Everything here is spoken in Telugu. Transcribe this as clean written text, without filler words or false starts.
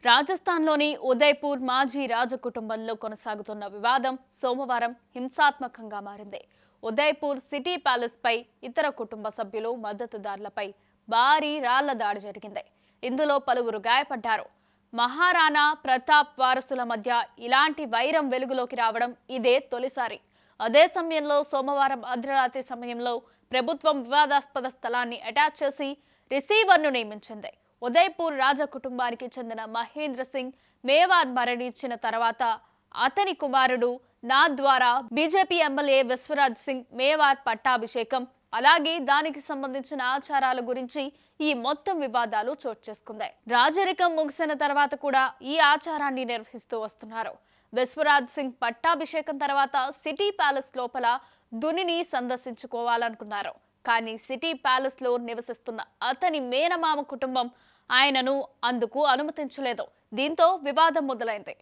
రాజస్థాన్లోని ఉదయ్పూర్ మాజీ రాజ కుటుంబంలో కొనసాగుతున్న వివాదం సోమవారం హింసాత్మకంగా మారింది. ఉదయ్పూర్ సిటీ ప్యాలెస్ పై ఇతర కుటుంబ సభ్యులు మద్దతుదారులపై భారీ రాళ్ల దాడి జరిగింది. ఇందులో పలువురు గాయపడ్డారు. మహారాణా ప్రతాప్ వారసుల మధ్య ఇలాంటి వైరం వెలుగులోకి రావడం ఇదే తొలిసారి. అదే సమయంలో సోమవారం అర్ధరాత్రి సమయంలో ప్రభుత్వం వివాదాస్పద స్థలాన్ని అటాచ్ చేసి రిసీవర్ను నియమించింది. ఉదయ్పూర్ రాజ కుటుంబానికి చెందిన మహేంద్ర సింగ్ మేవార్ మరణించిన తర్వాత అతని కుమారుడు నాథ్ ద్వారా బీజేపీ ఎమ్మెల్యే విశ్వరాజ్ సింగ్ మేవార్ పట్టాభిషేకం, అలాగే దానికి సంబంధించిన ఆచారాల గురించి ఈ మొత్తం వివాదాలు చోటు చేసుకుందాయి. రాజరికం ముగిసిన తర్వాత కూడా ఈ ఆచారాన్ని నిర్వహిస్తూ వస్తున్నారు. విశ్వరాజ్ సింగ్ పట్టాభిషేకం తర్వాత సిటీ ప్యాలెస్ లోపల దునిని సందర్శించుకోవాలనుకున్నారు. కానీ సిటీ ప్యాలెస్ లో నివసిస్తున్న అతని మేనమామ కుటుంబం ఆయనను అందుకు అనుమతించలేదు. దీంతో వివాదం మొదలైంది.